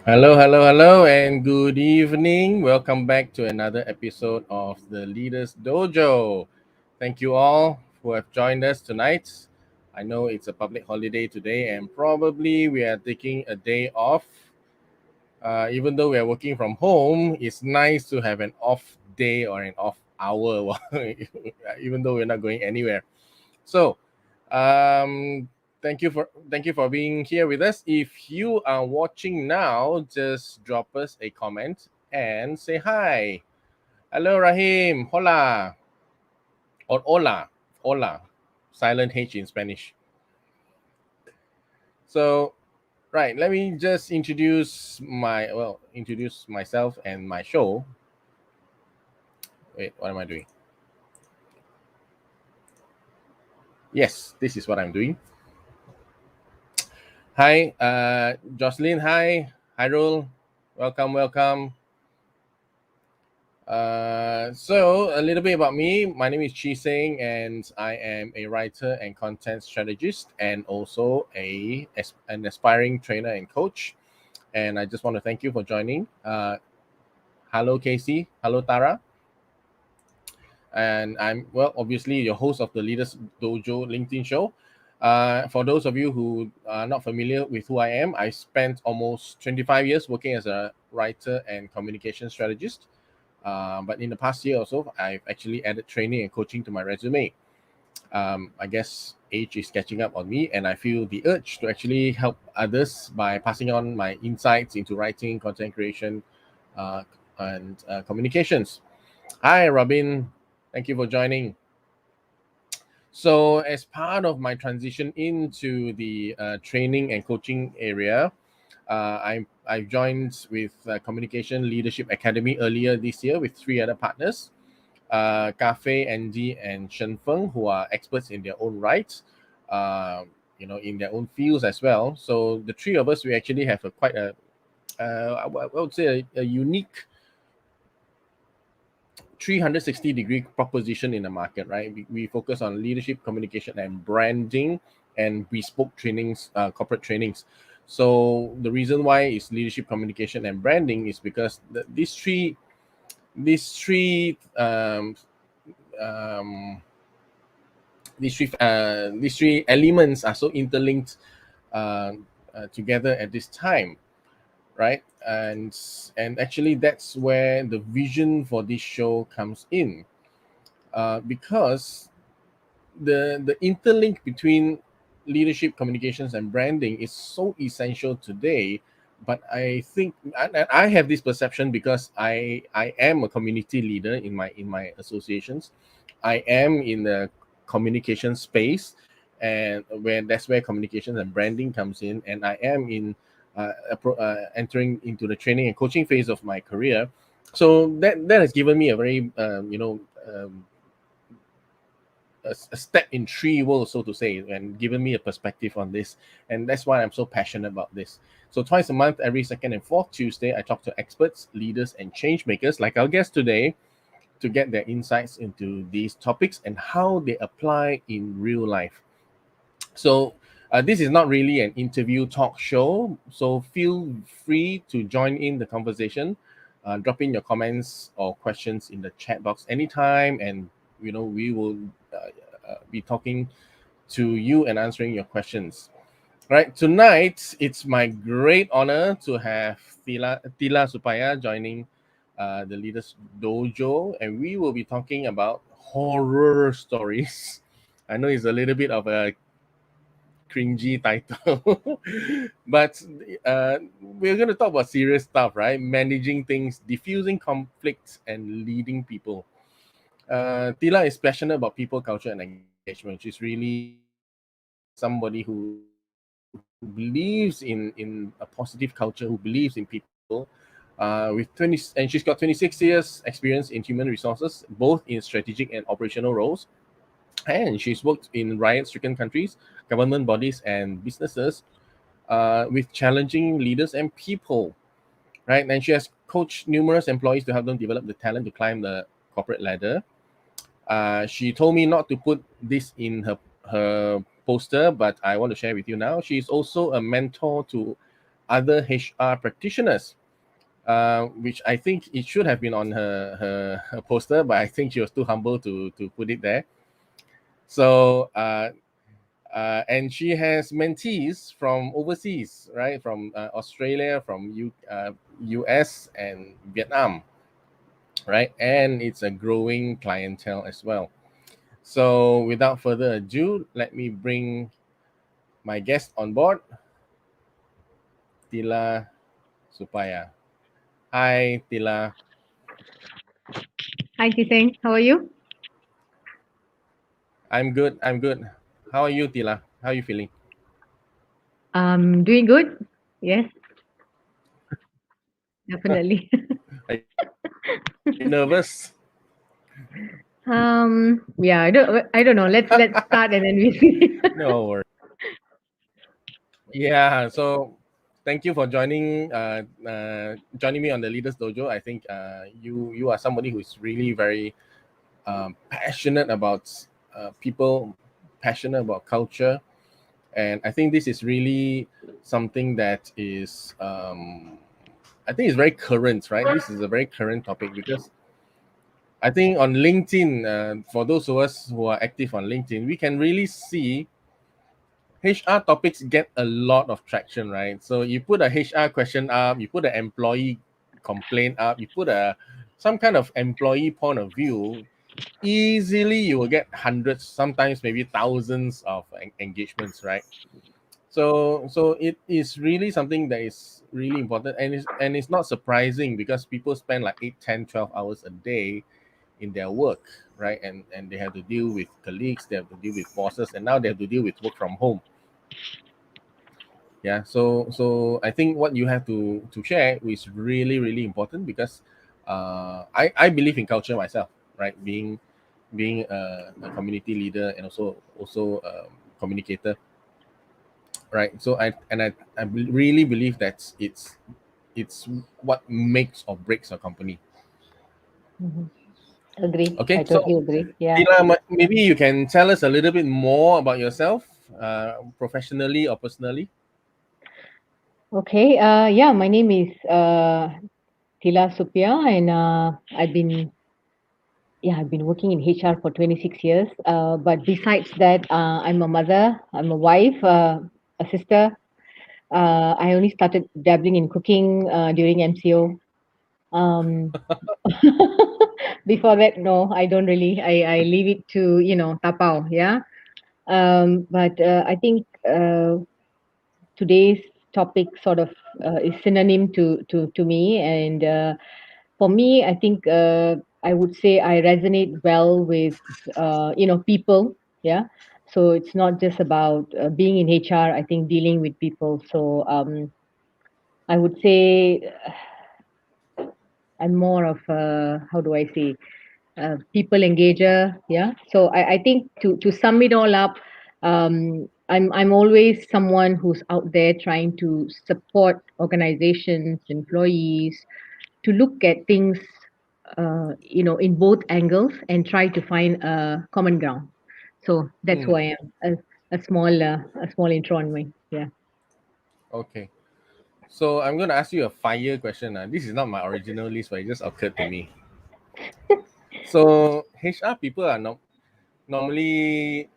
Hello, and good evening. Welcome back to another episode of the Leaders Dojo. Thank you all who have joined us tonight. I know it's a public holiday today, and probably we are taking a day off. Even though we are working from home, it's nice to have an off day or an off hour, even though we're not going anywhere. So, um, thank you for being here with us. If you are watching now, just drop us a comment and say hi. Hello, Rahim. Hola or hola, hola. Silent H in Spanish. So, right. Let me just introduce myself and my show. Wait, what am I doing? Yes, this is what I'm doing. Hi, Jocelyn. Hi, Hyrule. Welcome. So a little bit about me. My name is Chee-Seng, and I am a writer and content strategist, and also an aspiring trainer and coach. And I just want to thank you for joining. Hello, Casey. Hello, Tara. And I'm obviously your host of the Leaders Dojo LinkedIn show. For those of you who are not familiar with who I am, I spent almost 25 years working as a writer and communication strategist. But in the past year or so, I've actually added training and coaching to my resume. I guess age is catching up on me, and I feel the urge to actually help others by passing on my insights into writing, content creation, and communications. Hi, Robin. Thank you for joining. So, as part of my transition into the training and coaching area, I've joined with Communication Leadership Academy earlier this year with three other partners, Cafe, Andy, and Shen Feng, who are experts in their own right, in their own fields as well. So the three of us, we actually have I would say a unique 360-degree proposition in the market, right? We focus on leadership, communication, and branding, and bespoke trainings, corporate trainings. So the reason why is leadership, communication, and branding is because these three um, these three elements are so interlinked uh, together at this time, right? And actually, that's where the vision for this show comes in, because the interlink between leadership, communications, and branding is so essential today. But I think I have this perception because I am a community leader in my associations. I am in the communication space, and where communications and branding comes in, and I am in entering into the training and coaching phase of my career. So that has given me a very a step in three worlds, so to say, and given me a perspective on this. And that's why I'm so passionate about this. So twice a month, every second and fourth Tuesday, I talk to experts, leaders, and change makers like our guest today to get their insights into these topics and how they apply in real life. So this is not really an interview talk show, so feel free to join in the conversation. Drop in your comments or questions in the chat box anytime, and we will be talking to you and answering your questions. Right, tonight it's my great honor to have Thila Suppiah joining the Leaders Dojo, and we will be talking about horror stories. I know it's a little bit of a cringy title, but we're going to talk about serious stuff, right? Managing things, diffusing conflicts, and leading people. Tila is passionate about people, culture, and engagement. She's really somebody who believes in a positive culture, who believes in people. And she's got 26 years experience in human resources, both in strategic and operational roles. And she's worked in riot-stricken countries, government bodies, and businesses with challenging leaders and people, right? And she has coached numerous employees to help them develop the talent to climb the corporate ladder. She told me not to put this in her poster, but I want to share with you now. She's also a mentor to other HR practitioners, which I think it should have been on her poster, but I think she was too humble to put it there. So and she has mentees from overseas, right? From Australia, from US and Vietnam, right? And it's a growing clientele as well. So without further ado, let me bring my guest on board, Thila Suppiah. Hi, Thila. Hi, Chee-Seng. How are you? I'm good. I'm good. How are you, Thila? How are you feeling? Doing good. Yes, definitely. Are you nervous? Yeah, I don't know. Let's start and then we see. No worries. Yeah. So, thank you for joining me on the Leaders Dojo. I think you are somebody who is really very passionate about people, passionate about culture, and I think this is really something that is I think it's very current, right? This is a very current topic because I think on LinkedIn, for those of us who are active on LinkedIn, we can really see HR topics get a lot of traction, right? So you put a HR question up, you put an employee complaint up, you put a some kind of employee point of view, easily you will get hundreds, sometimes maybe thousands of engagements, right? So it is really something that is really important, and it's not surprising because people spend like 8, 10, 12 hours a day in their work, right? And they have to deal with colleagues, they have to deal with bosses, and now they have to deal with work from home. Yeah, so I think what you have to share is really really important because I believe in culture myself, right? Being a community leader and also communicator, right? So I really believe that it's what makes or breaks a company. Mhm. Agree. Okay, I so totally agree. Yeah. Tila, maybe you can tell us a little bit more about yourself, professionally or personally. Okay. Yeah, my name is Thila Suppiah, and I've been working in HR for 26 years. But besides that, I'm a mother, I'm a wife, a sister. I only started dabbling in cooking during MCO. Um, Before that, no, I don't really. I leave it to tapao. Yeah. But I think today's topic sort of is synonym to me, and for me, I think I would say I resonate well with people. Yeah. So it's not just about being in HR. I think dealing with people. So I would say I'm more of a, how do I say, people engager. Yeah. So I think to sum it all up, I'm always someone who's out there trying to support organizations, employees, to look at things, in both angles and try to find a common ground. So that's who Hmm. I am. A small intro on me. Yeah. Okay. So I'm going to ask you a fire question. This is not my original list, but it just occurred to me. So HR people are normally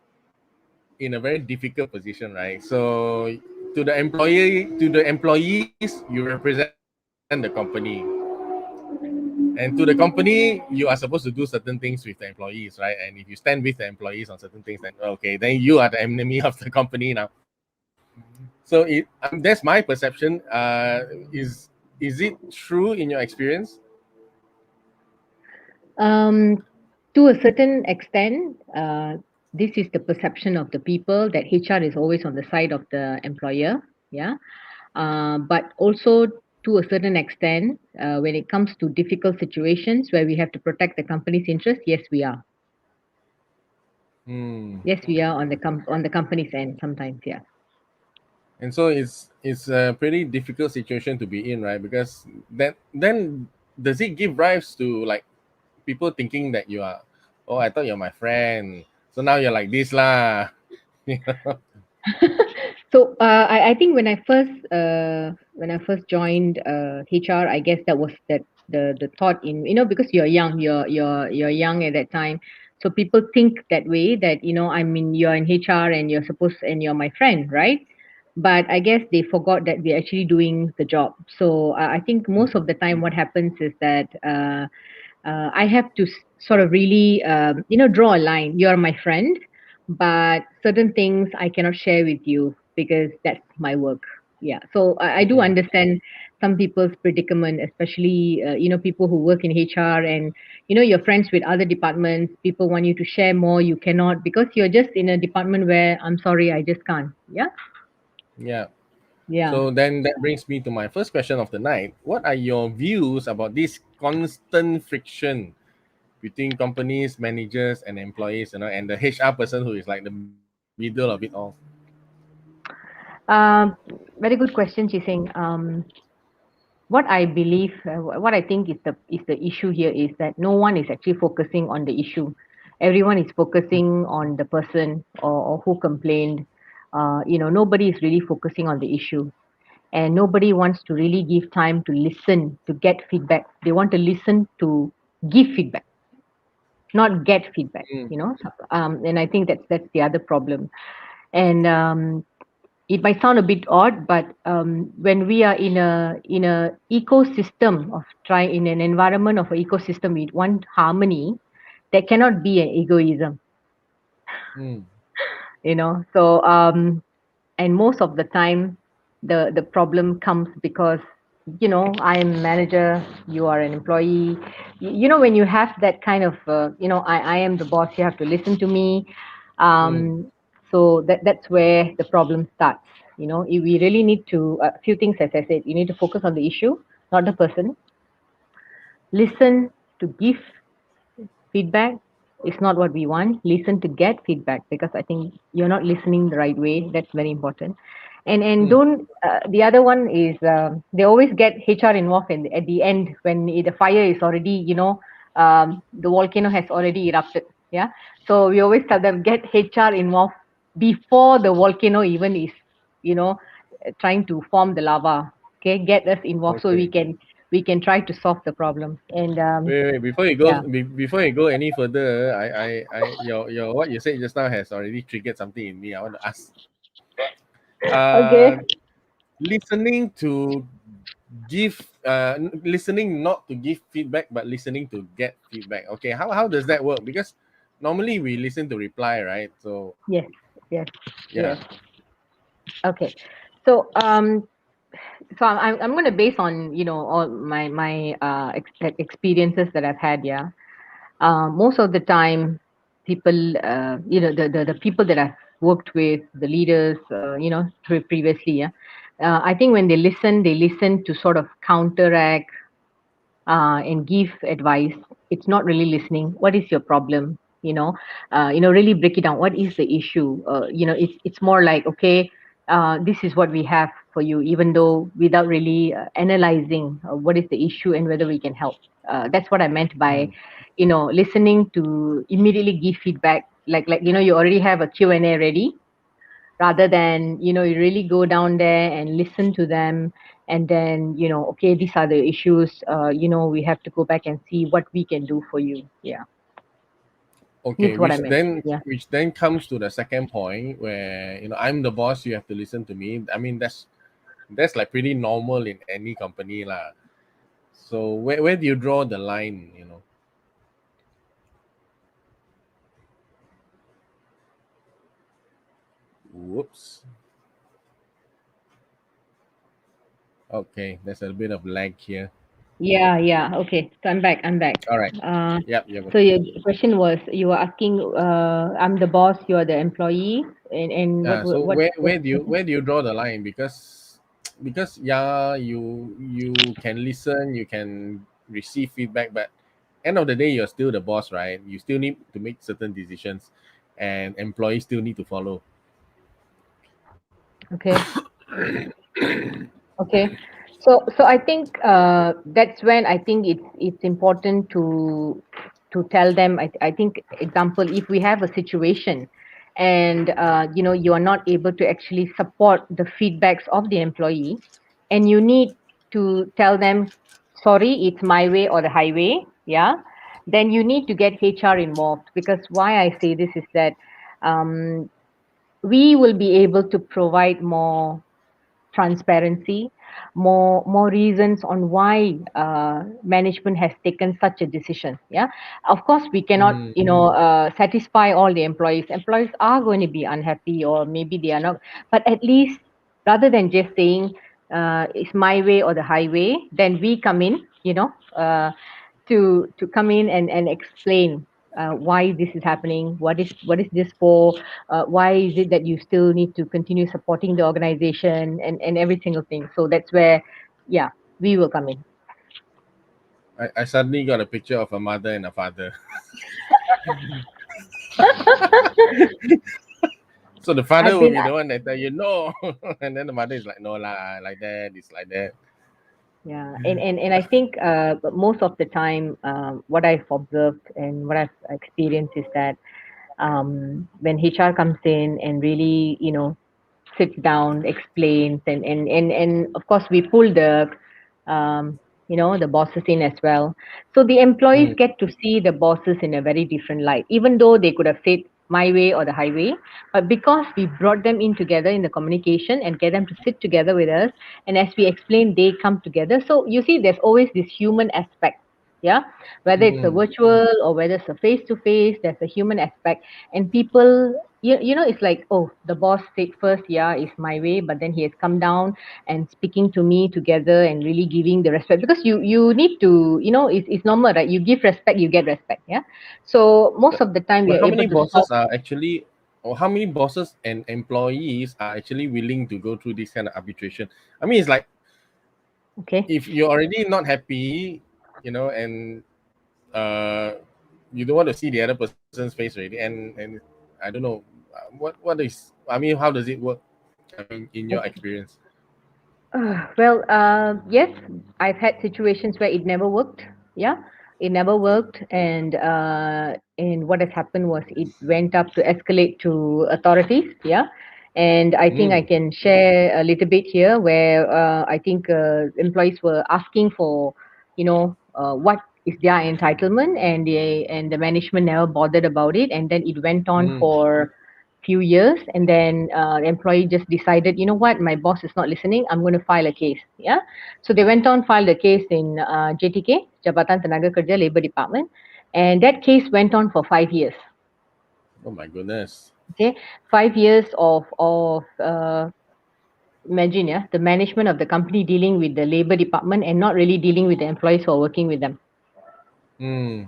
in a very difficult position, right? So to the employees, you represent the company, and to the company, you are supposed to do certain things with the employees, right? And if you stand with the employees on certain things, then okay, then you are the enemy of the company now. So that's my perception. Is it true in your experience? Um, to a certain extent, this is the perception of the people that HR is always on the side of the employer. Yeah. But also to a certain extent, when it comes to difficult situations where we have to protect the company's interest, yes, we are. Hmm. Yes, we are on the company's end sometimes. Yeah. And so it's a pretty difficult situation to be in, right? Because then does it give rise to like people thinking that you are, oh, I thought you're my friend, so now you're like this lah. You know? So I think when I first joined HR, I guess that was the thought in, because you're young at that time, so people think that way, that I mean, you're in HR and you're my friend, right? But I guess they forgot that we're actually doing the job. So I think most of the time what happens is that I have to sort of really, draw a line. You're my friend, but certain things I cannot share with you because that's my work. Yeah. So I do Mm. understand some people's predicament, especially, people who work in HR, and, you're friends with other departments. People want you to share more. You cannot because you're just in a department where, I'm sorry, I just can't. Yeah. Yeah. Yeah. So then that brings me to my first question of the night. What are your views about this constant friction between companies, managers, and employees, and the HR person who is like the middle of it all? Um, Very good question, Chee-Seng. What I believe, what I think is the issue here is that no one is actually focusing on the issue. Everyone is focusing on the person, or who complained. Nobody is really focusing on the issue, and nobody wants to really give time to listen to get feedback. They want to listen to give feedback, not get feedback. Mm. And I think that's the other problem. And it might sound a bit odd, but when we are in a ecosystem of try in an environment of an ecosystem, we want harmony. There cannot be an egoism, Mm. So and most of the time, the problem comes because, I am manager, you are an employee. When you have that kind of, I am the boss, you have to listen to me. Mm. So that's where the problem starts. We really need to, a few things, as I said, you need to focus on the issue, not the person. Listen to give feedback is not what we want. Listen to get feedback, because I think you're not listening the right way. That's very important. And Mm. don't, the other one is, they always get HR involved at the end, when the fire is already, the volcano has already erupted. Yeah. So we always tell them, get HR involved before the volcano even is, you know trying to form the lava. Okay, get us involved so we Okay. can try to solve the problem. And Wait. yeah. Before you go any further, your what you said just now has already triggered something in me. I want to ask. Uh, Okay. Listening to give, listening not to give feedback, but listening to get feedback. Okay, how does that work? Because normally we listen to reply, right? So Yes, yes, yeah. yes. Okay. So I'm going to base on, all my experiences that I've had. Yeah. Most of the time, people, the people that I've worked with, the leaders, previously. Yeah. I think when they listen to sort of counteract, and give advice. It's not really listening. What is your problem? Really break it down. What is the issue? It's more like, okay, this is what we have for you, even though without really analyzing what is the issue and whether we can help. That's what I meant by, Mm. listening to immediately give feedback. Like you already have a Q&A ready, rather than, you really go down there and listen to them, and then, okay, these are the issues, we have to go back and see what we can do for you. Yeah. This Okay, is what I meant. Yeah. which then comes to the second point where I'm the boss, you have to listen to me. I mean that's like pretty normal in any company lah. So where do you draw the line? Whoops. Okay, there's a bit of lag here. Yeah, yeah. Okay, so I'm back. All right. uh Yep. Yep. so your question was, you were asking, I'm the boss, you are the employee, and what Yeah. So what where do you draw the line? Because yeah, you can listen, you can receive feedback, but end of the day, you're still the boss, right? You still need to make certain decisions, and employees still need to follow. Okay. Okay. So I think that's when I think it's important to tell them. I think, example, if we have a situation and you are not able to actually support the feedbacks of the employee, and you need to tell them, sorry, it's my way or the highway, yeah, then you need to get HR involved. Because why I say this is that um, we will be able to provide more transparency, more reasons on why management has taken such a decision. Yeah, of course we cannot Mm. satisfy all the employees. Employees are going to be unhappy, or maybe they are not. But at least, rather than just saying it's my way or the highway, then we come in, to come in and explain why this is happening, what is this for, why is it that you still need to continue supporting the organization, and every single thing. So that's where, yeah, we will come in. I suddenly got a picture of a mother and a father. So the father I've will been be the one that tell you no, and then the mother is like, no lah, like that, it's like that. Yeah, and I think most of the time, what I've observed and what I've experienced is that when HR comes in and really, sits down, explains, and of course we pull um, the bosses in as well. So the employees Mm. get to see the bosses in a very different light, even though they could have said my way or the highway. But because we brought them in together in the communication and get them to sit together with us, and as we explain, they come together. So you see, there's always this human aspect. Yeah, whether it's a Mm. virtual or whether it's a face to face, there's a human aspect. And people, it's like, oh, the boss said first, yeah, it's my way, but then he has come down and speaking to me together and really giving the respect, because you need to, it's normal, right? You give respect, you get respect. Yeah, so most But, of the time we but are how able many to solve. bosses are actually, or how many bosses and employees are actually willing to go through this kind of arbitration? I mean, it's like Okay. if you're already not happy, and uh, you don't want to see the other person's face already, and I don't know what is. I mean, how does it work? I mean, in your experience. Well, yes, I've had situations where it never worked. Yeah, it never worked, and what has happened was it went up to escalate to authorities. Yeah, and I think I Mm. can share a little bit here where I think employees were asking for, what is their entitlement, and the management never bothered about it, and then it went on Mm. for few years, and then the employee just decided, you know what, my boss is not listening, I'm going to file a case. Yeah, so they went on, filed a case in JTK, Jabatan Tenaga Kerja Labor Department, and that case went on for 5 years. Oh my goodness. Okay, 5 years of imagine, yeah, the management of the company dealing with the labor department and not really dealing with the employees who are working with them. Mm.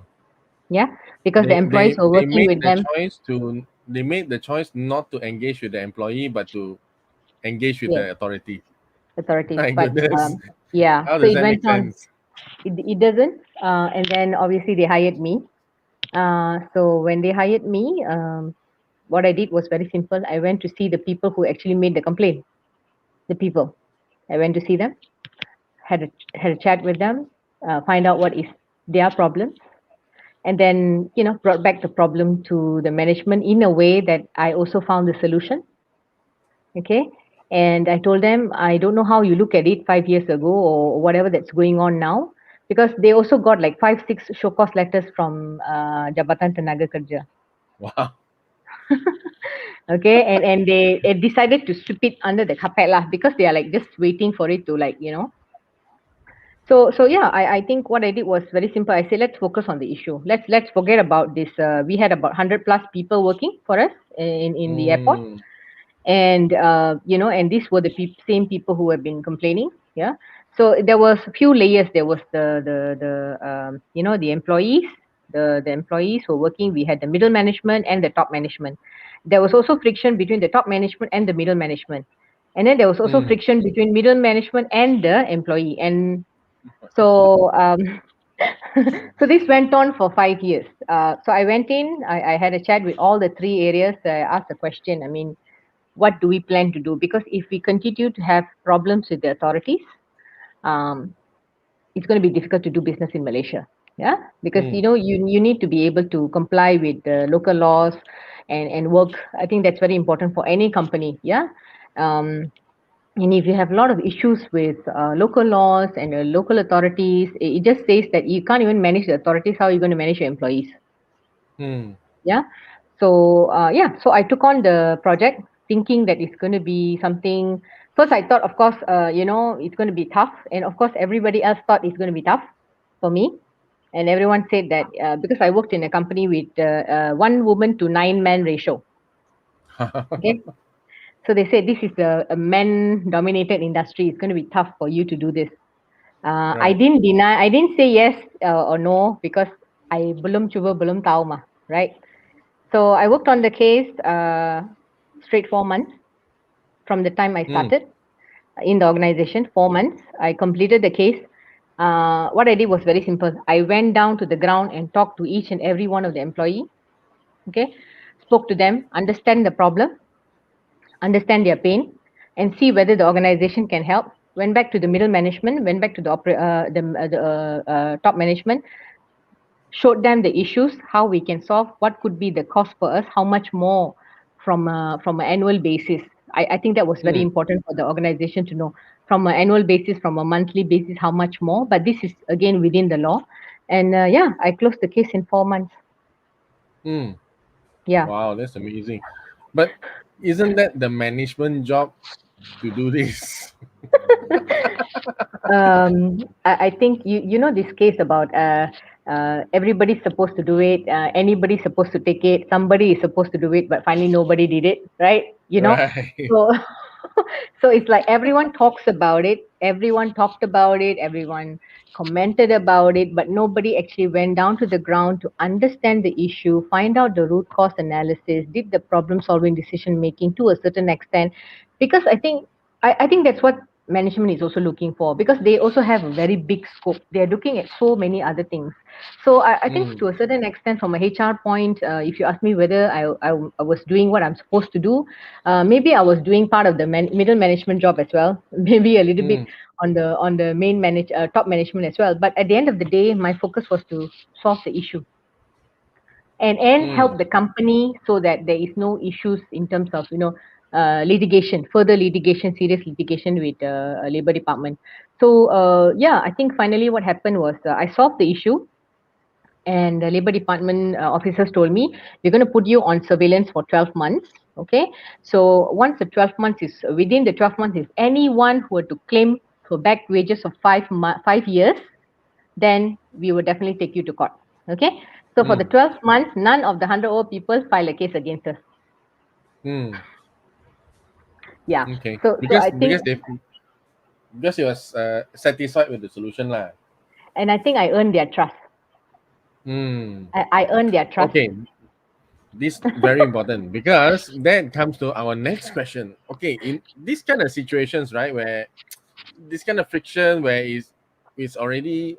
Yeah, because the They, employees they who are they working made with the them. choice to they made the choice not to engage with the employee, but to engage with Yes, the authority. authorities, My but goodness. yeah, How so does it that make went on. sense? It doesn't. And then obviously they hired me. So when they hired me, what I did was very simple. I went to see the people who actually made the complaint. The people. I went to see them, had a chat with them, find out what is their problem, and then brought back the problem to the management in a way that I also found the solution. Okay. And I told them, I don't know how you look at it 5 years ago or whatever that's going on now, because they also got like 5, 6 show cause letters from Jabatan Tenaga Kerja. Wow. Okay. And they decided to sweep it under the carpet lah, because they are like just waiting for it to, So yeah, I think what I did was very simple. I said, let's focus on the issue. Let's forget about this. We had about 100 plus people working for us in the airport, Mm. and and these were the same people who have been complaining. Yeah, so there was a few layers. There was the employees, the employees who were working. We had the middle management and the top management. There was also friction between the top management and the middle management, and then there was also Mm. friction between middle management and the employee. And so so this went on for 5 years. So I went in, I had a chat with all the three areas. I asked the question, I mean, what do we plan to do? Because if we continue to have problems with the authorities, um, it's going to be difficult to do business in Malaysia. Yeah, because Mm. you need to be able to comply with the local laws. and work. I think that's very important for any company. Yeah. Um, and if you have a lot of issues with local laws and local authorities, it just says that you can't even manage the authorities. How are you going to manage your employees? Hmm. Yeah. So yeah, so I took on the project thinking that it's going to be something. First I thought, of course, it's going to be tough, and of course everybody else thought it's going to be tough for me, and everyone said that because I worked in a company with one woman to nine man ratio. Okay. So they said this is a men dominated industry, it's going to be tough for you to do this. I Right. didn't deny, I didn't say yes or no, because I belum cuba belum tahu mah, right? So I worked on the case straight 4 months from the time I Hmm. started in the organization. 4 months, I completed the case. What I did was very simple. I went down to the ground and talked to each and every one of the employee. Okay, spoke to them, understand the problem, understand their pain, and see whether the organization can help. Went back to the middle management, went back to the top management, showed them the issues, how we can solve, what could be the cost for us, how much more from an annual basis. I think that was very Hmm. important for the organization to know, from an annual basis, from a monthly basis, how much more. But this is again within the law, and yeah, I closed the case in 4 months. Hmm. Yeah. Wow, that's amazing. But isn't that the management job to do this? I think you know this case about everybody's supposed to do it, anybody's supposed to take it, somebody is supposed to do it, but finally nobody did it, right? Right. So so it's like everyone talks about it, everyone talked about it, everyone commented about it, but nobody actually went down to the ground to understand the issue, find out the root cause analysis, did the problem solving decision making to a certain extent. Because I think that's what management is also looking for, because they also have a very big scope. They're looking at so many other things. So I think Hmm. to a certain extent, from a HR point, if you ask me whether I was doing what I'm supposed to do, maybe I was doing part of the middle management job as well, maybe a little bit Hmm. on the top management as well. But at the end of the day, my focus was to solve the issue and Hmm. help the company so that there is no issues in terms of litigation, further litigation, serious litigation with labor department. So yeah, I think finally what happened was I solved the issue, and the labor department officers told me, we're going to put you on surveillance for 12 months. Okay, so once the 12 months is within the 12 months, if anyone who were to claim for back wages of 5 years, then we will definitely take you to court. Okay, so for the Hmm. 12 months, none of the 100 old people file a case against us. Hmm. Yeah. Okay. So Because I think, because they because he was satisfied with the solution lah. and I think I earned their trust. Hmm. I earned their trust. Okay. This very important because that comes to our next question. Okay, in these kind of situations, right, where this kind of friction where it's already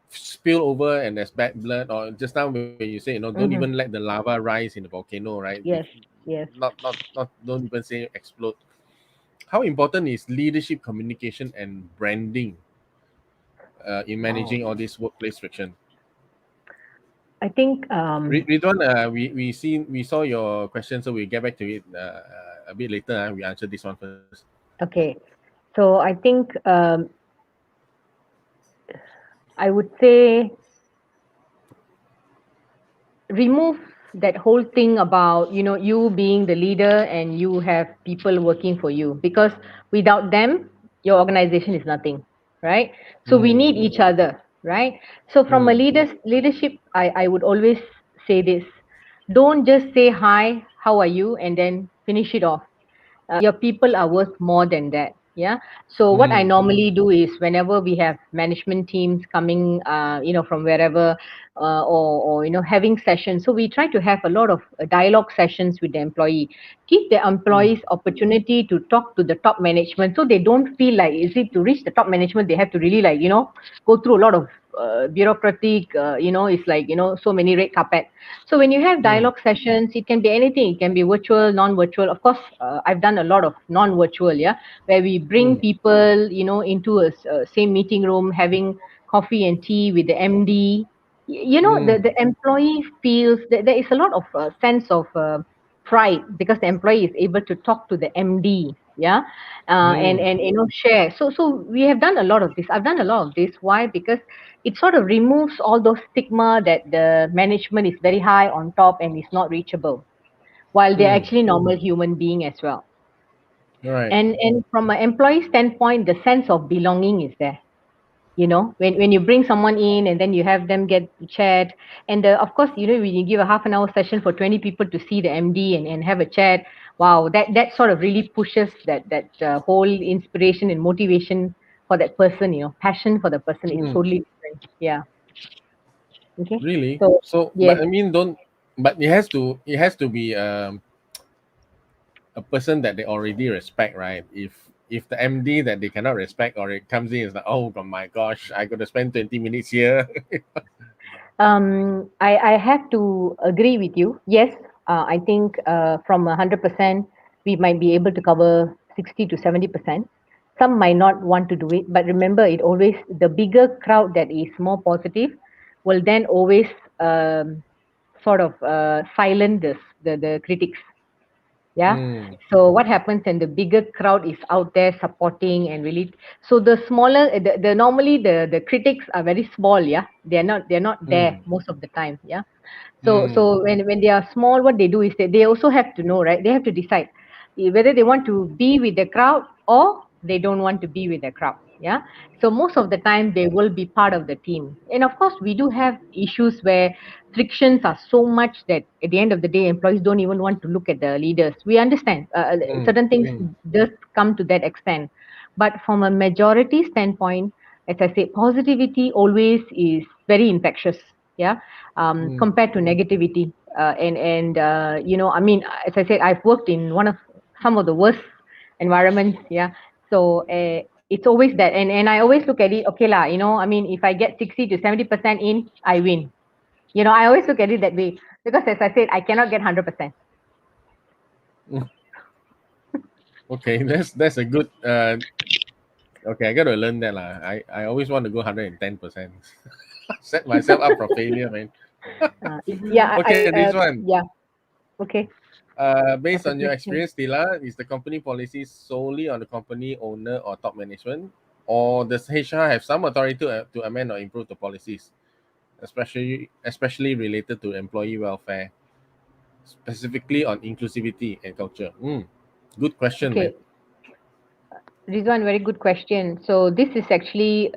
spill over and there's bad blood, or just now when you say, don't even Hmm. let the lava rise in the volcano, right? Yes. Yes. Not don't even say explode. How important is leadership communication and branding in Wow. managing all this workplace friction? I think Ridwan, we saw your question, so we'll get back to it a bit later. We answer this one first. okay. So I think I would say remove that whole thing about you being the leader and you have people working for you, because without them your organization is nothing, right? So we Hmm. need each other, right? So from a Hmm. leadership, I would always say this: don't just say hi, how are you, and then finish it off. Your people are worth more than that. Yeah. So what I Hmm. normally do is, whenever we have management teams coming from wherever, or having sessions, so we try to have a lot of dialogue sessions with the employee, give the Hmm. employees opportunity to talk to the top management, so they don't feel like, is it to reach the top management they have to really, like, go through a lot of bureaucratic, it's like, so many red carpet. So when you have Hmm. dialogue sessions, it can be anything. It can be virtual, non-virtual. Of course, I've done a lot of non-virtual, yeah, where we bring Hmm. people, into a same meeting room, having coffee and tea with the MD. The Mm. employee feels that there is a lot of sense of pride because the employee is able to talk to the MD, yeah, Mm. and share. So we have done a lot of this. I've done a lot of this. Why? Because it sort of removes all those stigma that the management is very high on top and is not reachable, while they're Mm. actually normal human being as well. Right. And from an employee standpoint, the sense of belonging is there. When you bring someone in and then you have them get to chat, and of course, when you give a half an hour session for 20 people to see the MD and have a chat, wow, that sort of really pushes that whole inspiration and motivation for that person. Passion for the person is Mm. totally different. Yeah. Okay. Really? So So, but yes. I mean, don't. But it has to be a person that they already respect, right? If the MD that they cannot respect or it comes in is like, oh my gosh, I got to spend 20 minutes here. I have to agree with you. Yes, I think from 100%, we might be able to cover 60 to 70%. Some might not want to do it, but remember, it always the bigger crowd that is more positive will then always sort of silence the critics. Yeah. Mm. So what happens when the bigger crowd is out there supporting and really, so the smaller the normally the critics are very small. Yeah, they're not there Mm. most of the time. Yeah. Mm. So when they are small, what they do is they also have to know, right? They have to decide whether they want to be with the crowd or they don't want to be with the crowd. Yeah. So most of the time they will be part of the team. And of course, we do have issues where frictions are so much that at the end of the day, employees don't even want to look at the leaders. We understand Mm. certain things Mm. just come to that extent. But from a majority standpoint, as I say, positivity always is very infectious. Yeah. Mm. Compared to negativity. I mean, as I said, I've worked in one of some of the worst environments. Yeah. So it's always that, and I always look at it. Okay, lah. I mean, if I get 60 to 70% in, I win. I always look at it that way because, as I said, I cannot get 100%. Mm. Okay, that's a good. Okay, I got to learn that lah. I always want to go 110%. Set myself up for failure, man. Yeah. Okay, this one. Yeah. Okay. What's Based the on your question? experience, Thila, is the company policy solely on the company owner or top management, or does HR have some authority to amend or improve the policies, especially related to employee welfare, specifically on inclusivity and culture? Good question, man. Okay. Rizwan, very good question. So this is actually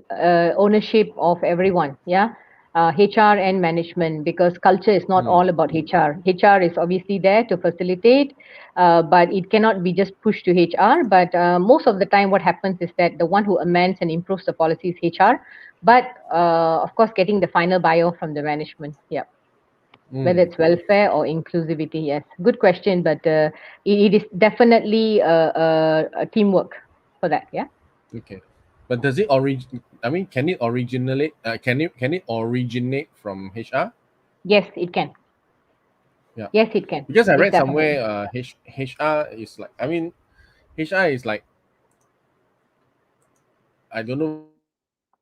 ownership of everyone, yeah, HR and management, because culture is not Mm, all about HR. HR is obviously there to facilitate, but it cannot be just pushed to HR. But most of the time, what happens is that the one who amends and improves the policy is HR, but of course, getting the final buy-off from the management. Yeah, whether mm, it's welfare or inclusivity. Yes, good question, but it is definitely a teamwork for that. Yeah. okay, but does it origin? I mean, can it originate? Can it originate from HR? Yes, it can. Yeah, Yes, it can. because I Yes, read definitely. somewhere HR is like, I mean, HR is like, I don't know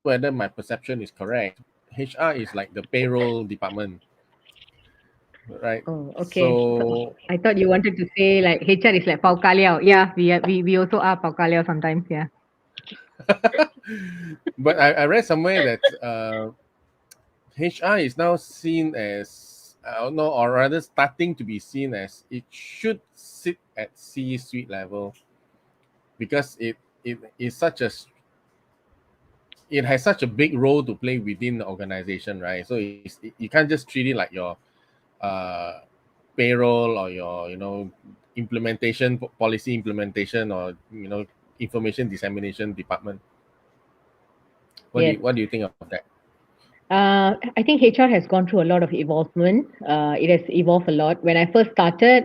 whether my perception is correct. HR is like the payroll department, right? Oh, okay. So So, I thought you wanted to say like HR is like pao ka liao. Yeah, we also are pao ka liao sometimes. Yeah. but I read somewhere that HR is now seen as, I don't know, or rather starting to be seen as it should sit at C-suite level because it is such a it has such a big role to play within the organization, right? So you can't just treat it like your uh, payroll or your implementation policy implementation or information dissemination department. Yes. What do you think of that? I think HR has gone through a lot of evolvement. It has evolved a lot. When I first started,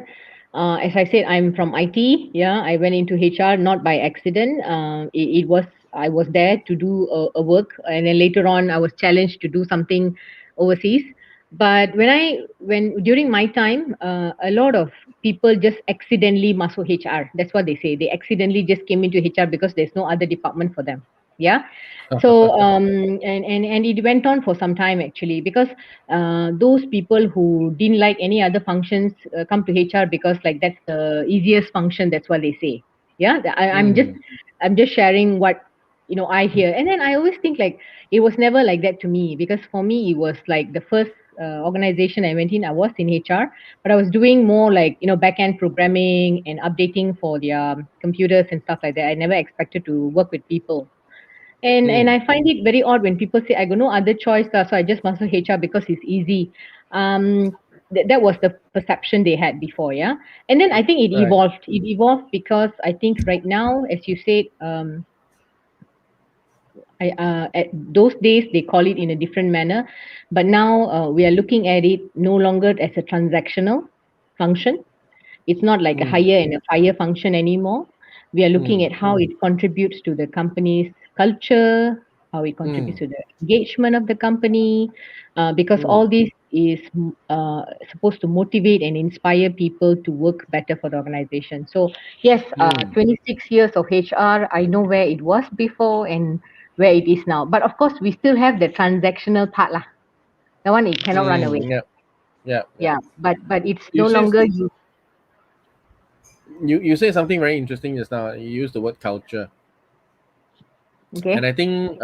as I said, I'm from IT. Yeah, I went into HR not by accident. It was I was there to do a work, and then later on, I was challenged to do something overseas. But when during my time, a lot of people just accidentally masuk HR. That's what they say. They accidentally just came into HR because there's no other department for them. Yeah. So and it went on for some time actually, because those people who didn't like any other functions come to HR because like that's the easiest function. That's what they say. Yeah. Mm, I'm just sharing what I hear, and then I always think like it was never like that to me, because for me it was like the first organization I went in. I was in HR, but I was doing more like back end programming and updating for their computers and stuff like that. I never expected to work with people, and mm, I find it very odd when people say I got no other choice, lah, so I just master HR because it's easy. That was the perception they had before, yeah. And then I think it right. evolved. It evolved because I think right now, as you said, at those days they call it in a different manner, but now we are looking at it no longer as a transactional function. It's not like a Mm, hire and a fire function anymore. We are looking mm, at how it contributes to the company's culture, how it contributes mm, to the engagement of the company, because mm, all this is supposed to motivate and inspire people to work better for the organization. So, yes, mm, 26 years of HR, I know where it was before and where it is now. But of course, we still have the transactional part. Lah. That one, it cannot run away. yeah, yeah, yeah. Yeah, but it's You no say longer you. you say something very interesting just now. You use the word culture, and Okay. I think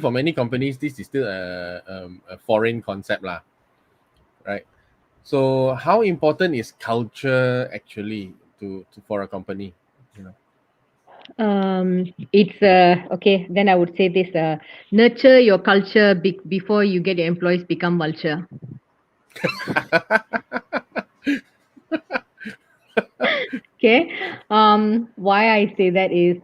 for many companies this is still a foreign concept lah, right? So how important is culture actually to for a company? You know. It's okay. Then I would say this: nurture your culture before you get your employees become vulture. Okay. Why I say that is,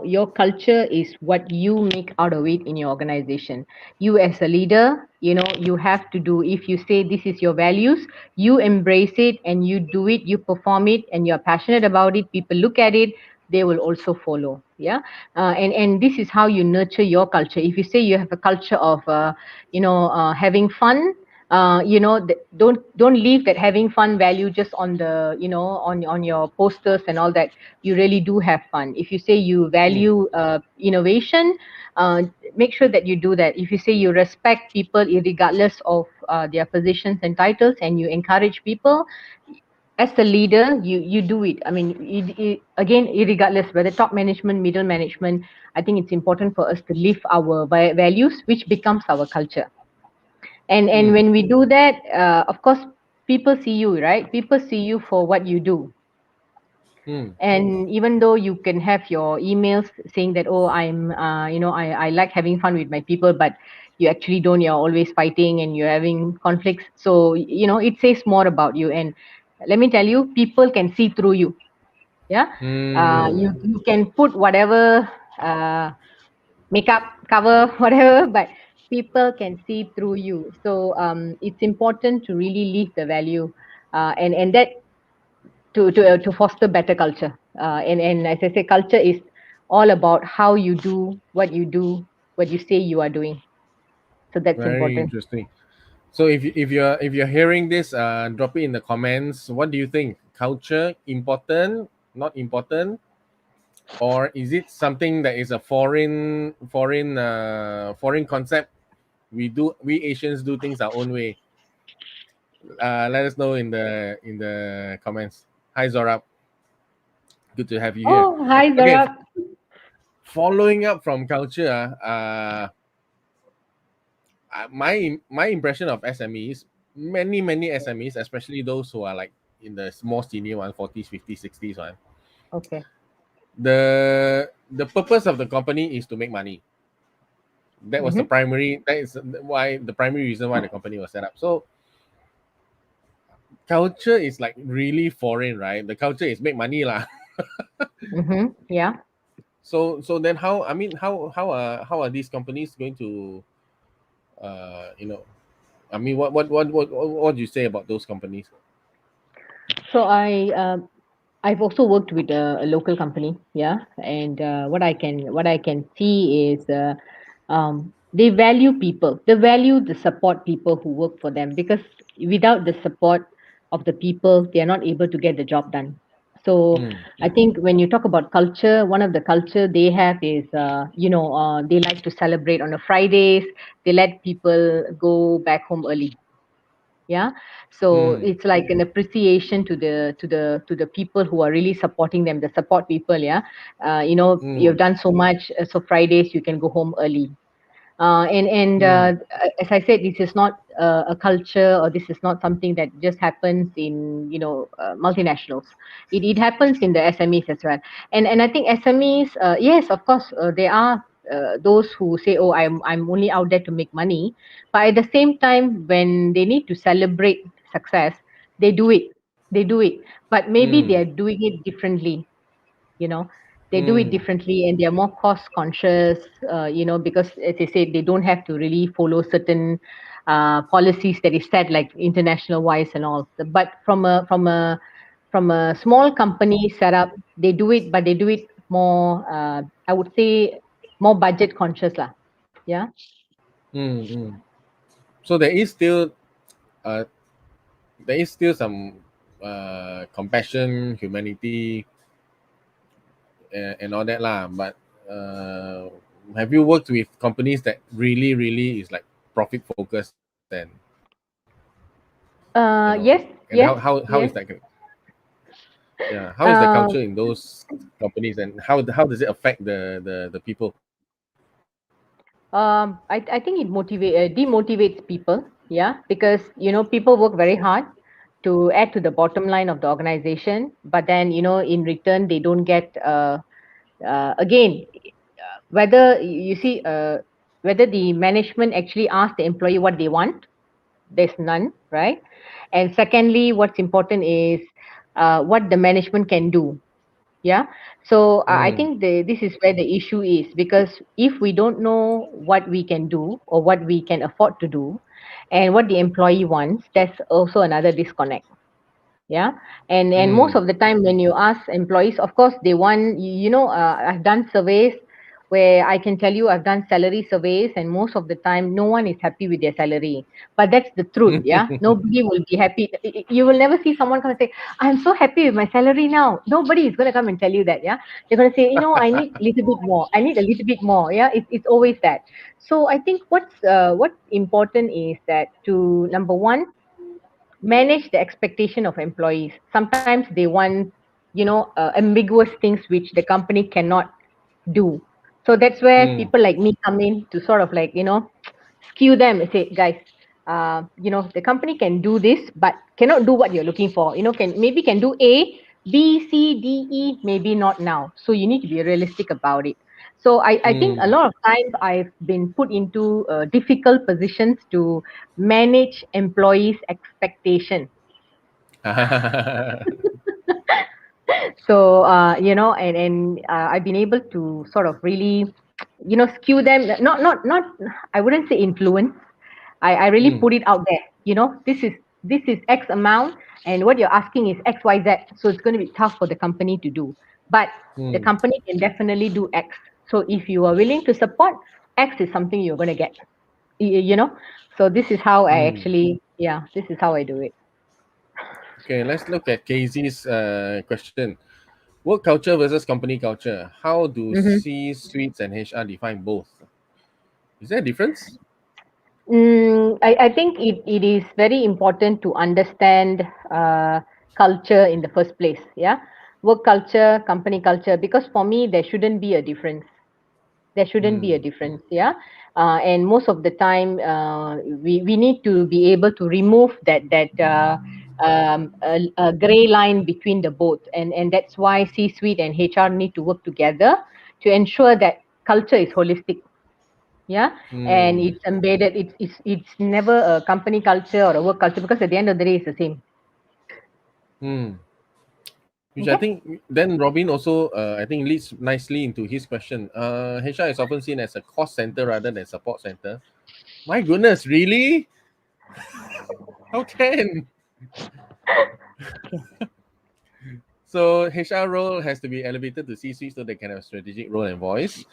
your culture is what you make out of it in your organization. You as a leader, you have to do. If you say this is your values, you embrace it and you do it. You perform it, and you're passionate about it. People look at it, they will also follow. Yeah. And this is how you nurture your culture. If you say you have a culture of having fun, don't leave that having fun value just on the on your posters and all that. You really do have fun. If you say you Mm, value innovation, uh, make sure that you do that. If you say you respect people regardless of their positions and titles, and you encourage people as a leader, you do it. I mean, again, regardless whether top management, middle management, I think it's important for us to live our values, which becomes our culture. And mm, when we do that, of course, people see you, right? People see you for what you do. mm, And even though you can have your emails saying that, oh, I like having fun with my people, but you actually don't. You're always fighting and you're having conflicts. So it says more about you. And let me tell you, people can see through you. Yeah. mm. You can put whatever uh, makeup cover whatever, but people can see through you. So it's important to really leave the value, and that to foster better culture. And as I say, culture is all about how you do what you say you are doing. So that's Very important. interesting. So if you're hearing this, drop it in the comments. What do you think? Culture important, not important, or is it something that is a foreign concept? We Asians do things our own way. Let us know in the comments. Hi Zora, good to have you here. Oh, hi Okay, Zara. following up from culture, my impression of SMEs, many SMEs, especially those who are like in the more senior one, 40s, 50s, 60s one, Okay. the purpose of the company is to make money. That was the Mm-hmm. primary. That is why the primary reason why the company was set up. So culture is like really foreign, right? The culture is make money lah. Mm-hmm. Yeah. So then how? I mean, how are these companies going to uh you know I mean, what do you say about those companies? So I've also worked with a local company, yeah, and what I can see is they value people. They value the support people who work for them, because without the support of the people, they are not able to get the job done. So Mm. I think when you talk about culture, one of the culture they have is, they like to celebrate on a Fridays. They let people go back home early. Yeah, so Mm. it's like an appreciation to the people who are really supporting them, the support people. Yeah, you've Mm. done so much, so Fridays you can go home early. And Mm. as I said, this is not a culture, or this is not something that just happens in multinationals. It happens in the SMEs as well. And I think SMEs, yes, of course, there are those who say, "Oh, I'm only out there to make money," but at the same time, when they need to celebrate success, they do it. They do it, but maybe they Mm. are doing it differently. you know they do it Mm. differently, and they are more cost conscious, because as I said, they don't have to really follow certain policies that is set, like international wise and all. But from a small company setup, they do it, but they do it more, I would say, more budget conscious lah. Yeah. Mm. Mm. So uh, there is still some compassion, humanity, and all that lah. But have you worked with companies that really, really is like profit focused, Yes, and yes, how is yes. that? Yeah, how is the uh, culture in those companies, and how does it affect the people? I think it demotivates people. Yeah, because people work very hard to add to the bottom line of the organization, but then in return they don't get, again, whether you see, whether the management actually ask the employee what they want. There's none, right? And secondly, what's important is what the management can do. Yeah. So I Mm. think this is where the issue is, because if we don't know what we can do or what we can afford to do and what the employee wants, that's also another disconnect. Yeah. And most Mm. of the time when you ask employees, of course they want, I've done surveys where I can tell you, I've done salary surveys, and most of the time no one is happy with their salary. But that's the truth. Yeah, nobody will be happy. You will never see someone come and say, "I'm so happy with my salary now." Nobody is going to come and tell you that. Yeah, they're going to say, "I need a little bit more, I need a little bit more." Yeah, it's always that. So I think what's important is that, to number one, manage the expectation of employees. Sometimes they want, ambiguous things which the company cannot do. So that's where Mm. people like me come in to sort of like, skew them and say, "Guys, the company can do this, but cannot do what you're looking for. Can do A, B, C, D, E, maybe not now. So you need to be realistic about it." So I think a Mm. lot of times I've been put into difficult positions to manage employees' expectation. So I've been able to sort of really, skew them, not, I wouldn't say influence. I really Mm. put it out there. This is X amount, and what you're asking is XYZ. So it's going to be tough for the company to do, but the Mm. company can definitely do X. So if you are willing to support, X is something you're going to get. So this is how I Mm. actually, yeah, this is how I do it. Okay, let's look at Casey's question. Work culture versus company culture. How do Mm-hmm. C-suites and HR define both? Is there a difference? I think it is very important to understand culture in the first place. Yeah, work culture, company culture, because for me there shouldn't be a difference. There shouldn't be a Mm. difference. Yeah, and most of the time we need to be able to remove a gray line between the both, and that's why C-suite and HR need to work together to ensure that culture is holistic. Yeah, and Mm. it's embedded. It's never a company culture or a work culture, because at the end of the day it's the same. Mm. Which I Okay. think then Robin also I think leads nicely into his question. HR is often seen as a cost center rather than support center. My goodness, really? How can? Okay. So HR role has to be elevated to C-suite so they can have strategic role and voice.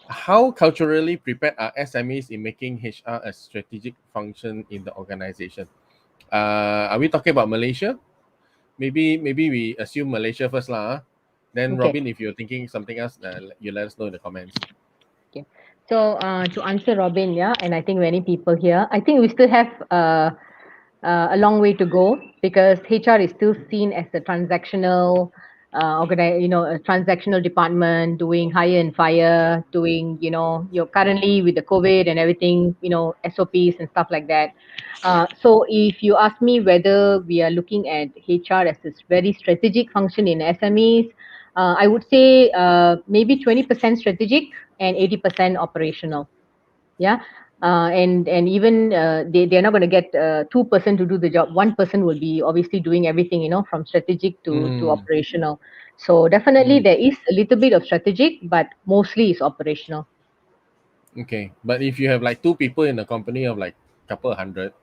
How culturally prepared are SMEs in making HR a strategic function in the organization? Are we talking about Malaysia? maybe we assume Malaysia first lah. Then Okay. Robin, if you're thinking something else, you let us know in the comments. Okay. So to answer Robin, yeah, and I think many people here, I think we still have a long way to go because HR is still seen as a transactional, a transactional department doing hire and fire, doing, you're currently with the COVID and everything, SOPs and stuff like that. So if you ask me whether we are looking at HR as this very strategic function in SMEs, I would say maybe 20% strategic and 80% operational. Yeah. And even they're not going to get 2% to do the job. 1% will be obviously doing everything, from strategic to Mm, operational. So definitely mm, there is a little bit of strategic, but mostly is operational. okay, but if you have like two people in a company of like couple of hundred,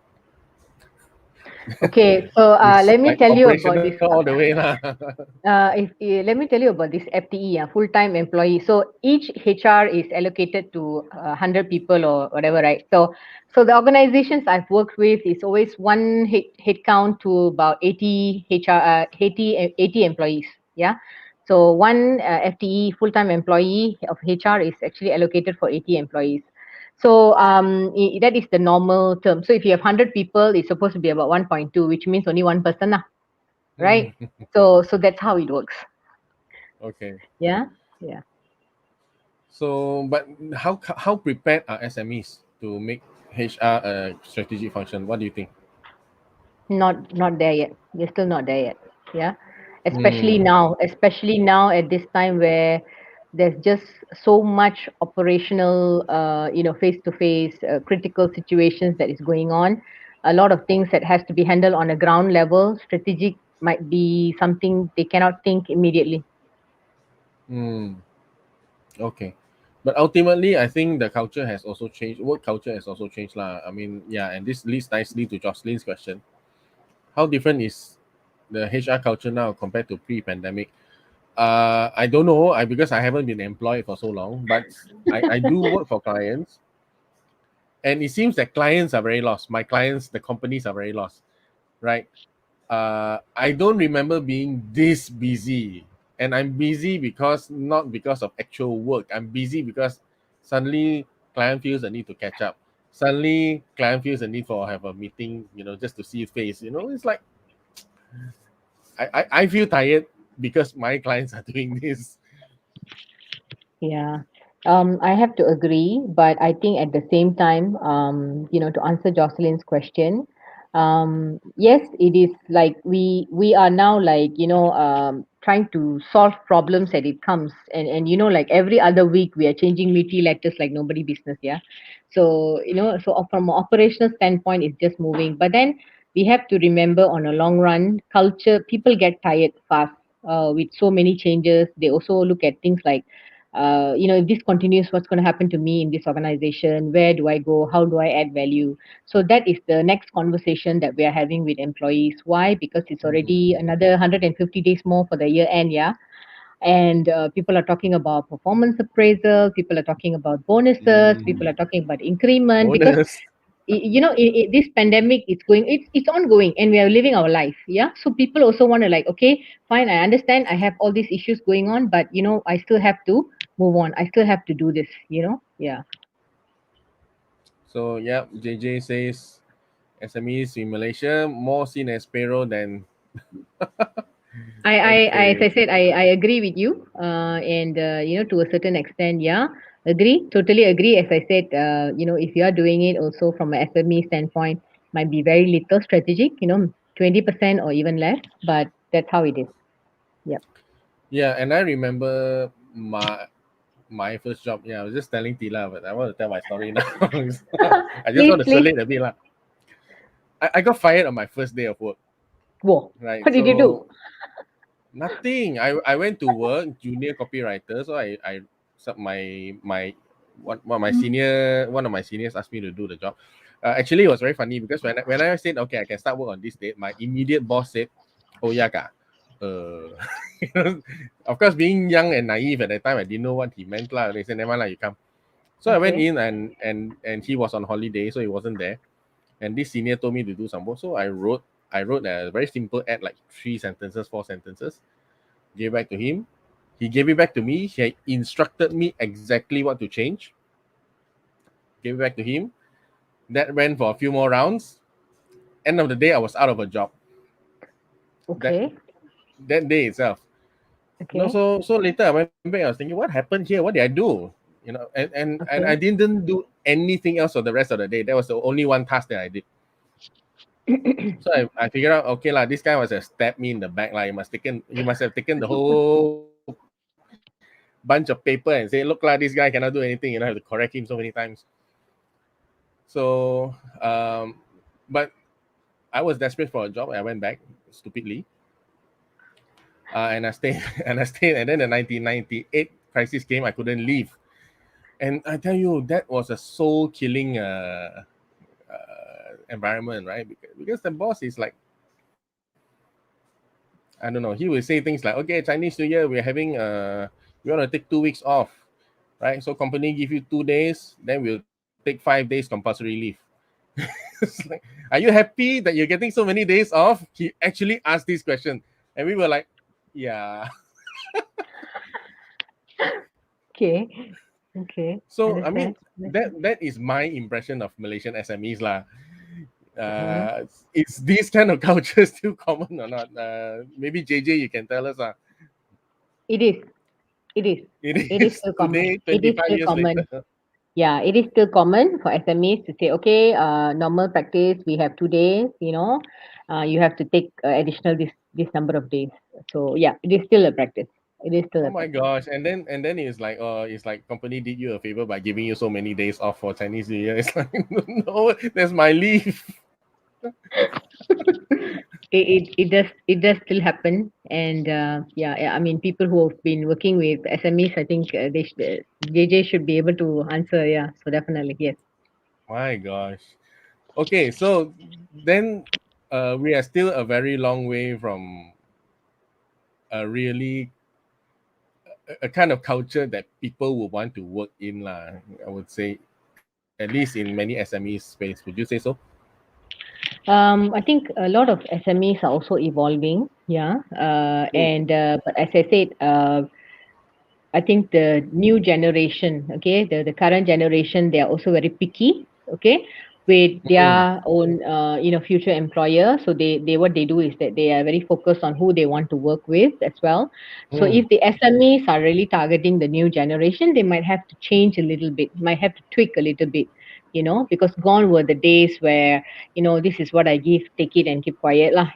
Okay, so it's let me like tell you about operational this. all the way lah. Let me tell you about this FTE, full-time employee. So each HR is allocated to 100 people or whatever, right? So the organizations I've worked with is always one head count to about 80 HR, 80 employees. Yeah. So one FTE full-time employee of HR is actually allocated for 80 employees. So that is the normal term. So if you have 100 people, it's supposed to be about 1.2, which means only one person, lah, right? Mm, So that's how it works. okay. Yeah, yeah. So, but how prepared are SMEs to make HR a strategic function? What do you think? Not there yet. We're still not there yet. Yeah. Hmm. Especially now at this time where there's just so much operational, face to face critical situations that is going on. A lot of things that has to be handled on a ground level. Strategic might be something they cannot think immediately. Hmm. Okay. But ultimately, I think the culture has also changed. Work culture has also changed, lah. I mean, yeah, and this leads nicely to Jocelyn's question. How different is the HR culture now compared to pre-pandemic? I don't know. Because I haven't been employed for so long, but I do work for clients, and it seems that clients are very lost. My clients, the companies are very lost, right? I don't remember being this busy, and I'm busy because not because of actual work. I'm busy because suddenly client feels the need to catch up. Suddenly client feels the need for have a meeting, just to see face. It's like I feel tired because my clients are doing this. Yeah, I have to agree, but I think at the same time, to answer Jocelyn's question, yes, it is like we are now like trying to solve problems as it comes, and like every other week we are changing meaty letters like nobody business, yeah. So from an operational standpoint, it's just moving, but then we have to remember on a long run, culture people get tired fast. With so many changes, they also look at things like if this continues, what's going to happen to me in this organization? Where do I go? How do I add value? So that is the next conversation that we are having with employees. Why? Because it's Mhm. already another 150 days more for the year end, yeah. And people are talking about performance appraisal. People are talking about bonuses. People are Mhm. talking about increment because Bonus. this pandemic it's ongoing and we are living our life, yeah. So people also want to like, okay, fine, I understand I have all these issues going on, but I still have to move on, I still have to do this, yeah. So yeah, JJ says SMEs in Malaysia more seen as payroll than As okay. I said, I agree with you, and to a certain extent, yeah, agree, totally agree. As I said, if you are doing it also from a SME standpoint, might be very little strategic, 20% or even less, but that's how it is. Yep. Yeah, and I remember my first job. Yeah, I was just telling Thila, but I want to tell my story now. I just Please, want to please. relate a bit lah. I got fired on my first day of work, Whoa. right? What did you do? So nothing. I went to work junior copywriter. So my one of my seniors asked me to do the job. Actually, it was very funny because when I said okay, I can start work on this date, my immediate boss said, "Oh yeah, ka." Uh, of course, being young and naive at that time, I didn't know what he meant lah. They said, "Never mind lah, you come." So I went Okay. in and he was on holiday, so he wasn't there. And this senior told me to do some work, so I wrote. I wrote a very simple ad, like 3 sentences, 4 sentences, gave back to him. He gave it back to me. He instructed me exactly what to change. Gave it back to him. That ran for a few more rounds. End of the day, I was out of a job. That Okay. that day itself. Okay. So later I went back. I was thinking, what happened here? What did I do? And I Okay. didn't do anything else for the rest of the day. That was the only one task that I did. So I figured out, okay lah, this guy must have stabbed me in the back. Like he must have taken the whole bunch of paper and say, look lah, this guy cannot do anything. I have to correct him so many times. So, but I was desperate for a job. I went back stupidly, and I stayed and I stayed. And then the 1998 crisis came. I couldn't leave, and I tell you that was a soul killing environment, right? Because the boss is like, I don't know. He will say things like, "Okay, Chinese New Year, we're having we want to take 2 weeks off, right? So company give you 2 days, then we'll take 5 days compulsory leave." It's like, are you happy that you're getting so many days off? He actually asked this question, and we were like, "Yeah." Okay. Okay. So I mean, Understand. that is my impression of Malaysian SMEs lah. Mhm. Is this kind of culture still common or not? Maybe JJ, you can tell us. It is. It is. It It is is still common. today, It is 25 still years common. later. Yeah, it is still common for SMEs to say, okay, normal practice, we have 2 days, you have to take additional this number of days. So yeah, it is still a practice. It is still Oh a my practice. gosh! And then it's like company did you a favor by giving you so many days off for Chinese New Year. It's like, no, that's my leave. It does still happen, and yeah, I mean, people who have been working with SMEs, I think JJ should be able to answer. Yeah, so definitely yes. My gosh. Okay, so then we are still a very long way from a really a kind of culture that people will want to work in lah. I would say, at least in many SME space. Would you say so? I think a lot of SMEs are also evolving. Yeah, Mm. but as I said, I think the new generation, okay, the current generation, they are also very picky, okay, with Mm. their own, future employer. So they what they do is that they are very focused on who they want to work with as well. So Mm. if the SMEs are really targeting the new generation, they might have to change a little bit, might have to tweak a little bit, because gone were the days where, this is what I give, take it and keep quiet lah,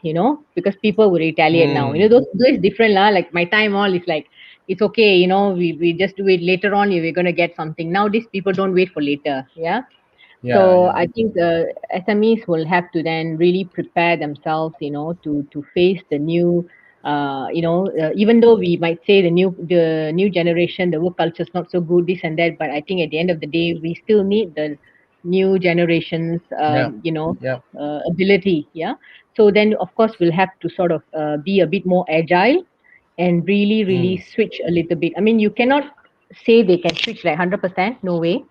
because people will retaliate now. Mm. Those different lah. Like my time all is like, it's okay, we just do it later on, we're going to get something. Now these people don't wait for later. Yeah. Yeah, So yeah. I think SMEs will have to then really prepare themselves, to face the new, even though we might say the new generation, the work culture is not so good, this and that, but I think at the end of the day, we still need the new generation's, Yeah. Yeah. ability. Yeah. So then, of course, we'll have to sort of be a bit more agile and really, really Mm. switch a little bit. I mean, you cannot say they can switch like 100%, no way,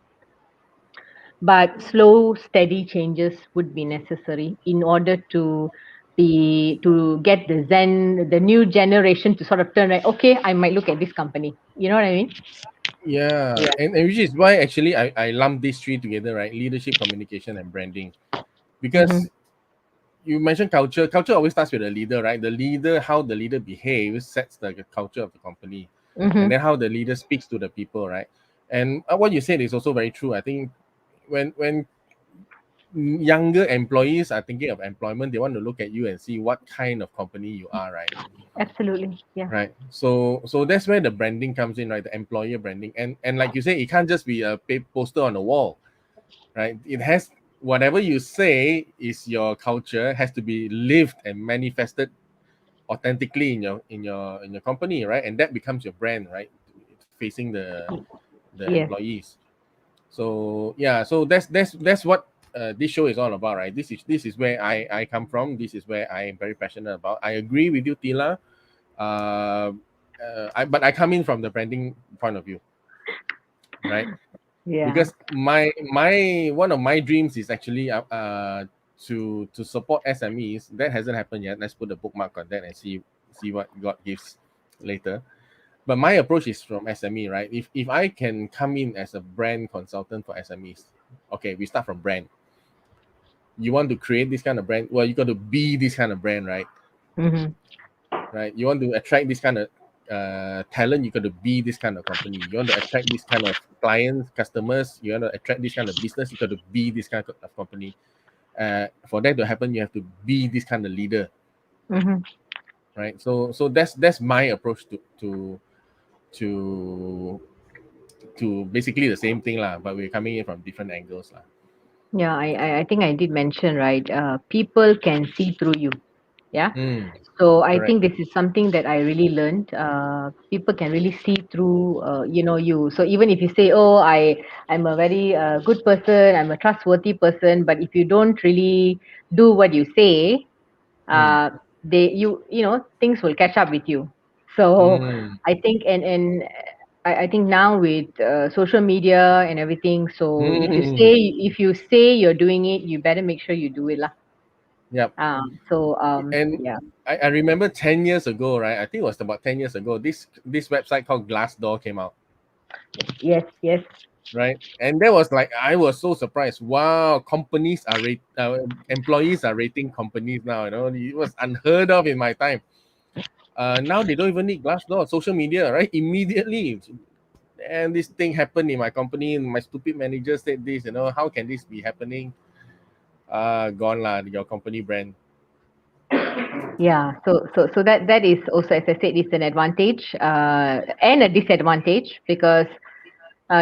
but slow, steady changes would be necessary in order to get the new generation to sort of turn right. Okay, I might look at this company. You know what I mean? Yeah. Yeah. And which is why actually I lump these three together, right? Leadership, communication, and branding. Mm-hmm. Because you mentioned culture. Culture always starts with the leader, right? The leader, how the leader behaves, sets the culture of the company, and Mm-hmm. then how the leader speaks to the people, right? And what you said is also very true. I think when younger employees are thinking of employment, they want to look at you and see what kind of company you are, right? Absolutely. Yeah. Right. So that's where the branding comes in, right? The employer branding, and like you say, it can't just be a poster on the wall, right? It has, whatever you say is your culture, has to be lived and manifested authentically in your company, right? And that becomes your brand, right? Facing the Yes. employees. So yeah, so that's what this show is all about, right? This is where I come from. This is where I am very passionate about. I agree with you, Thila. But I come in from the branding point of view, right? Yeah. Because my one of my dreams is actually to support SMEs. That hasn't happened yet. Let's put a bookmark on that and see what God gives later. But my approach is from SME, right? If I can come in as a brand consultant for SMEs, okay, we start from brand. You want to create this kind of brand, well, you got to be this kind of brand, right? Mm-hmm. Right? You want to attract this kind of talent, you got to be this kind of company. You want to attract this kind of clients, customers, you want to attract this kind of business, you got to be this kind of company. For that to happen, you have to be this kind of leader, Mm-hmm. right? So that's my approach to basically the same thing lah, but we're coming in from different angles lah. Yeah, I think I did mention, right? People can see through you. Yeah. So I Correct. think this is something that I really learned. People can really see through, you. So even if you say, "Oh, I'm a very good person, I'm a trustworthy person," but if you don't really do what you say, Mm. uh, things will catch up with you. So Mm. I think, and I think now with social media and everything, so Mm. if you say you're doing it, you better make sure you do it lah. Yep. And Yeah. I remember 10 years ago, right? I think it was about 10 years ago, this website called Glassdoor came out, Yes, yes. right? And that was like, I was so surprised. Wow, employees are rating companies now, it was unheard of in my time. Now they don't even need Glassdoor, social media, right? Immediately. And this thing happened in my company, and my stupid manager said this, how can this be happening? Gone lah, your company brand. Yeah. So that is also, as I said, is an advantage and a disadvantage, because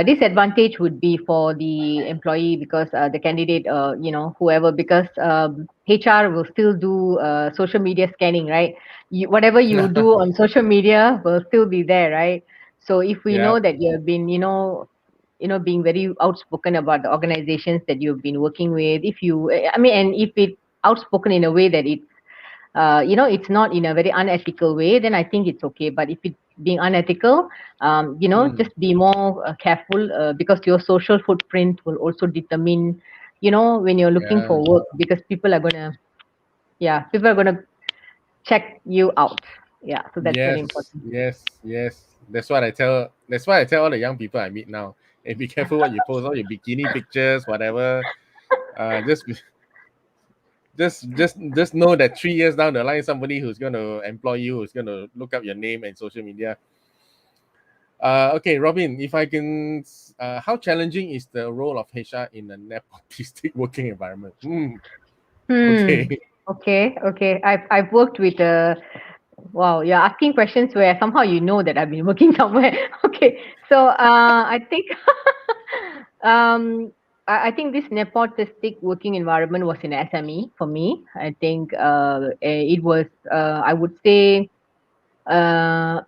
disadvantage would be for the employee, because the candidate, whoever, because HR will still do social media scanning, right? Whatever you do on social media will still be there, right? So if we Yeah. know that you have been, being very outspoken about the organizations that you've been working with, if you, I mean, and if it outspoken in a way that it's it's not in a very unethical way, then I think it's okay. But if it's being unethical, Mm. just be more careful, because your social footprint will also determine, when you're looking Yeah. for work, because people are gonna check you out. Yeah, so that's very Yes, important. yes, yes. That's why I tell all the young people I meet now. Hey, be careful what you post, all your bikini pictures, whatever. Just just know that 3 years down the line, somebody who's gonna employ you, who's gonna look up your name and social media. Okay, Robin, if I can, how challenging is the role of HR in a nepotistic working environment? Hmm. Okay. Okay. I've worked with wow, you're asking questions where somehow you know that I've been working somewhere. Okay, so I think I think this nepotistic working environment was in SME for me. I think it was, I would say, uh,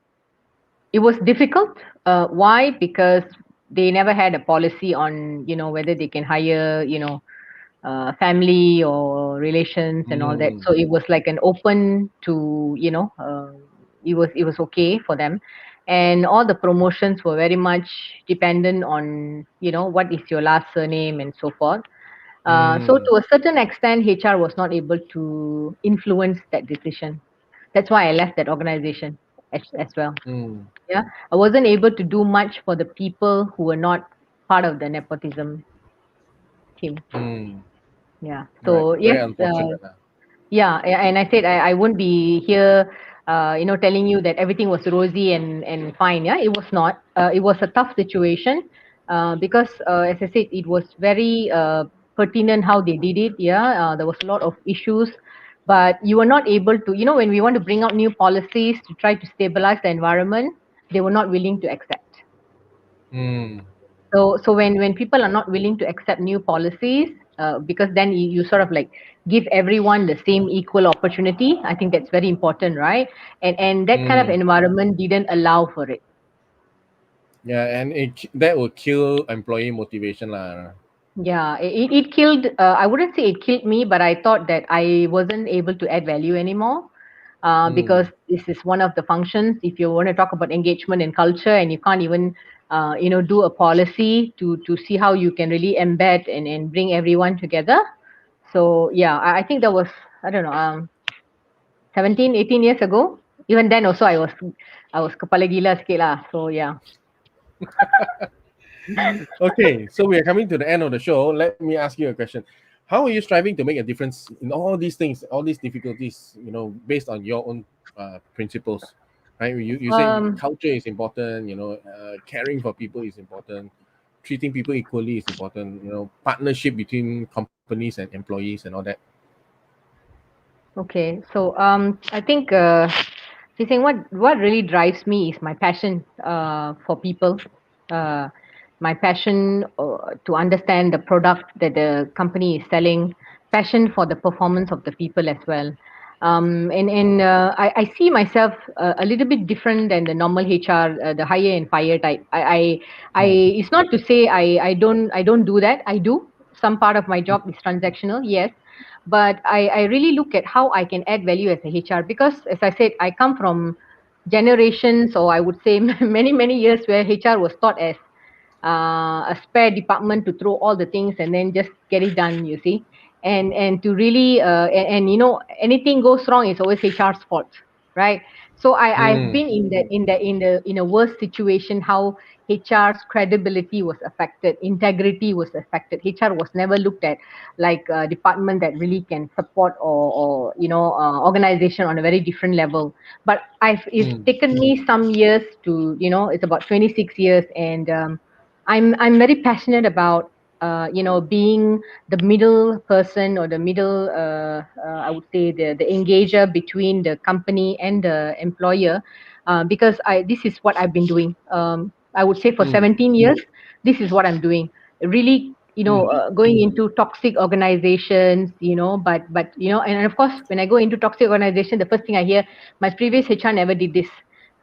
it was difficult. Why? Because they never had a policy on, whether they can hire, family or relations and all that. Mm, So it was like an open to, it was okay for them, and all the promotions were very much dependent on, what is your last surname and so forth. So mm, to a certain extent, HR was not able to influence that decision. That's why I left that organization as well. mm, Yeah, I wasn't able to do much for the people who were not part of the nepotism team. mm. Yeah. Right. So Very yes, unfortunate. yeah, and I said I wouldn't be here, telling you that everything was rosy and fine. Yeah, it was not. It was a tough situation, because as I said, it was very pertinent how they did it. Yeah, there was a lot of issues, but you were not able to. When we want to bring out new policies to try to stabilize the environment, they were not willing to accept. Mm, So when people are not willing to accept new policies, because then you sort of like give everyone the same equal opportunity. I think that's very important, right? And that kind of mm. environment didn't allow for it. Yeah, and that will kill employee motivation lah. Yeah, it killed. I wouldn't say it killed me, but I thought that I wasn't able to add value anymore. Because Mm, this is one of the functions. If you want to talk about engagement and culture, and you can't even, do a policy to see how you can really embed and bring everyone together. So yeah, I think that was, I don't know, 17, 18 years ago. Even then also I was kepala gila sikit lah. So yeah. Okay, so we are coming to the end of the show. Let me ask you a question. How are you striving to make a difference in all these things, all these difficulties, based on your own principles? Right? You say Um, culture is important, caring for people is important, treating people equally is important, partnership between companies and employees and all that. okay. So I think Chee-Seng, what really drives me is my passion for people, uh, my passion to understand the product that the company is selling, passion for the performance of the people as well. I see myself a little bit different than the normal HR, the hire and fire type. It's not to say I don't do that. I do. Some part of my job is transactional, yes, but I really look at how I can add value as a HR, because as I said, I come from generations, or I would say many years, where HR was taught as a spare department to throw all the things and then just get it done, you see. And to really anything goes wrong, it's always HR's fault, right? So I've Mm, been in a worse situation, how HR's credibility was affected, integrity was affected. HR was never looked at like a department that really can support, or organization on a very different level. But it's mm, taken me some years to, it's about 26 years, and I'm very passionate about being the middle person, or the middle I would say the engager between the company and the employer, because I this is what I've been doing. I would say for mm, 17 years, this is what I'm doing. Really, mm, going into toxic organizations, but and of course, when I go into toxic organization, the first thing I hear, my previous HR never did this.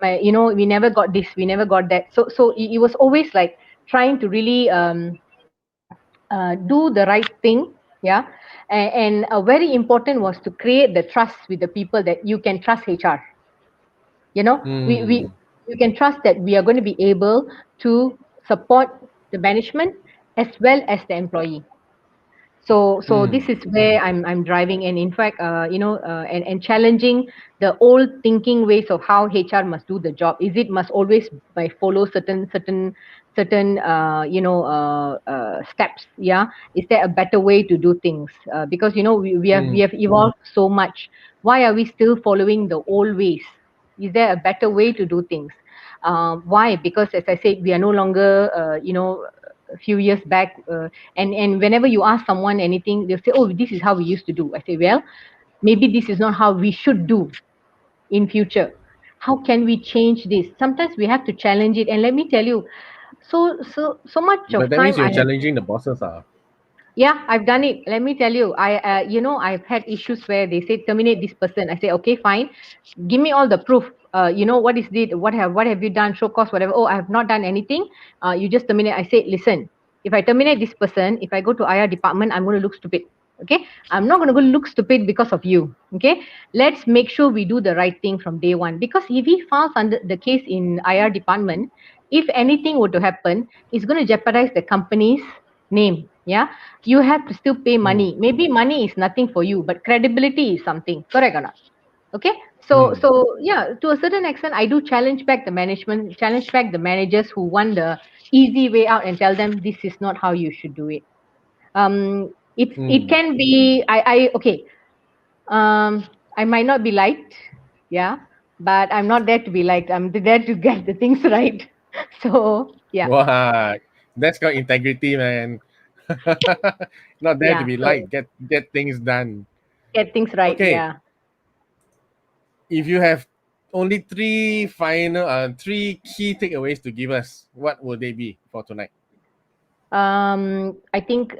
We never got this, we never got that. So it was always like trying to really do the right thing, yeah. And very important was to create the trust with the people, that you can trust HR. We mm, you can trust that we are going to be able to support the management as well as the employee. So mm, this is where I'm driving, and in fact, and challenging the old thinking ways of how HR must do the job. Is it must always by follow certain steps? Yeah, is there a better way to do things? Because we have mm, we have evolved so much. Why are we still following the old ways? Is there a better way to do things? Why? Because as I said, we are no longer a few years back, and whenever you ask someone anything, they'll say, oh, this is how we used to do. I say, well, maybe this is not how we should do in future. How can we change this? Sometimes we have to challenge it. And let me tell you, so much but of that means time you're I have. challenging the bosses. Yeah, I've done it. Let me tell you, I've had issues where they say terminate this person. I say, okay, fine. Give me all the proof. What is it? What have you done? Show cause, whatever. Oh, I have not done anything. You just terminate. I say, listen, if I terminate this person, if I go to IR department, I'm going to look stupid. Okay, I'm not going to go look stupid because of you. Okay, let's make sure we do the right thing from day one. Because if he files under the case in IR department, if anything were to happen, it's going to jeopardize the company's name. Yeah, you have to still pay Mm, money. Maybe money is nothing for you, but credibility is something. Correct or not? Okay. so mm, so yeah, to a certain extent, I do challenge back the management, challenge back the managers who want the easy way out, and tell them this is not how you should do it. It mm. can be, I okay, I might not be liked, yeah, but I'm not there to be liked. I'm there to get the things right. So yeah. Wow, that's got integrity, man. Not there to Yeah, be so liked. Get things done. get things right, Okay, yeah. if you have only three key takeaways to give us, what will they be for tonight? I think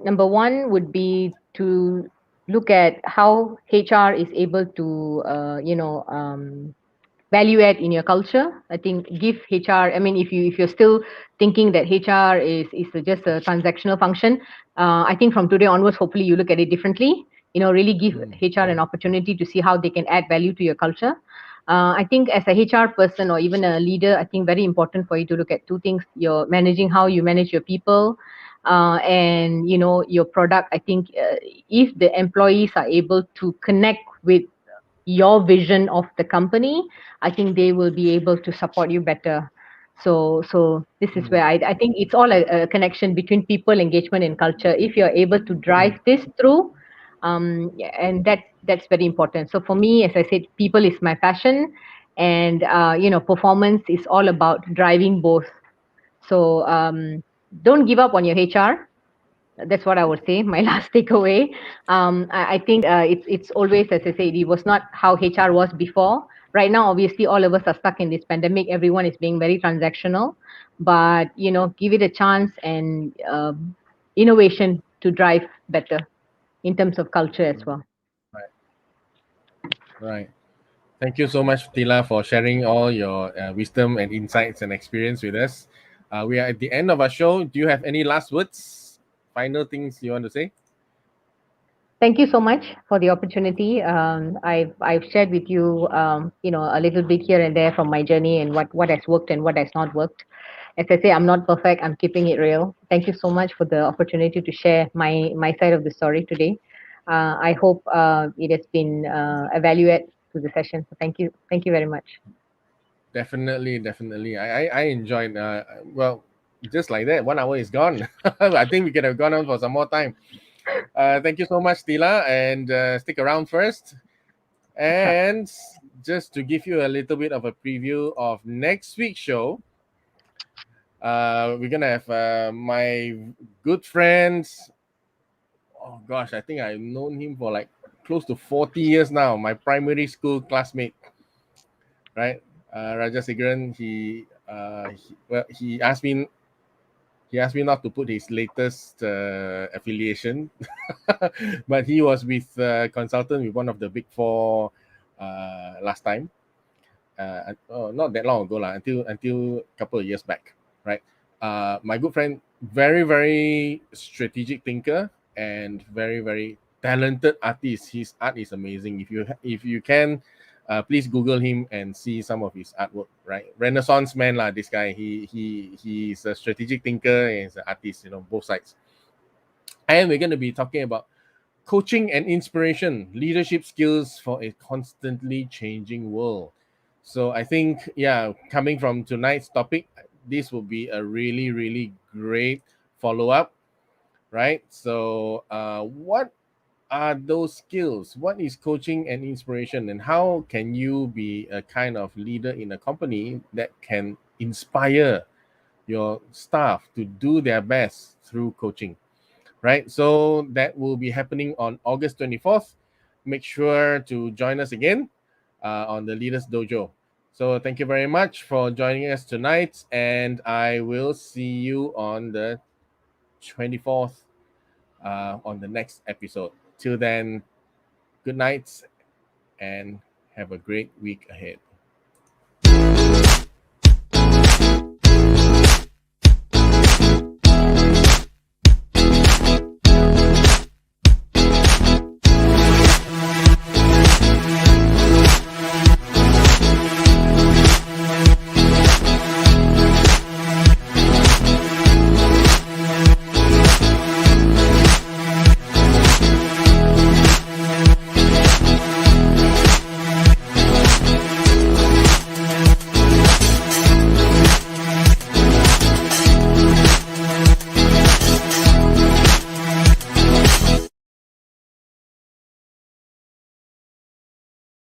number one would be to look at how HR is able to, value add in your culture. I think give HR. I mean, if you're still thinking that HR is just a transactional function, I think from today onwards, hopefully you look at it differently. Really give Mm, HR an opportunity to see how they can add value to your culture. I think as a HR person or even a leader, I think very important for you to look at two things: you're managing, how you manage your people, and your product. I think if the employees are able to connect with your vision of the company, I think they will be able to support you better. So this is where I think it's all a connection between people, engagement, and culture. If you're able to drive this through, yeah, and that's very important. So for me, as I said, people is my passion, and performance is all about driving both. So don't give up on your HR. That's what I would say. My last takeaway. I think it's always, as I said, it was not how HR was before. Right now, obviously, all of us are stuck in this pandemic. Everyone is being very transactional, but give it a chance and innovation to drive better in terms of culture as well. Right. Right. Thank you so much, Thila, for sharing all your wisdom and insights and experience with us. We are at the end of our show. Do you have any last words, final things you want to say? Thank you so much for the opportunity. I've shared with you, a little bit here and there from my journey and what has worked and what has not worked. As I say, I'm not perfect. I'm keeping it real. Thank you so much for the opportunity to share my side of the story today. I hope it has been a value add to the session. So thank you very much. Definitely, definitely. I enjoyed. Well, just like that, 1 hour is gone. I think we could have gone on for some more time. Thank you so much, Thila, and stick around first. Sure. And just to give you a little bit of a preview of next week's show, we're gonna have my good friends. Oh gosh, I think I've known him for like close to 40 years now. My primary school classmate, right? Raja Sigran. He asked me not to put his latest affiliation, but he was with consultant with one of the big four last time. Not that long ago, until a couple of years back, right? My good friend, very very strategic thinker and very very talented artist. His art is amazing. If you can, please Google him and see some of his artwork. Right, Renaissance man lah. This guy, he's a strategic thinker and he's an artist. Both sides. And we're going to be talking about coaching and inspiration, leadership skills for a constantly changing world. So I think, yeah, coming from tonight's topic, this will be a really, really great follow up, right? So, what are those skills? What is coaching and inspiration, and how can you be a kind of leader in a company that can inspire your staff to do their best through coaching? Right? So that will be happening on August 24th. Make sure to join us again on the Leaders Dojo. So thank you very much for joining us tonight, and I will see you on the 24th on the next episode. Till then, good night and have a great week ahead.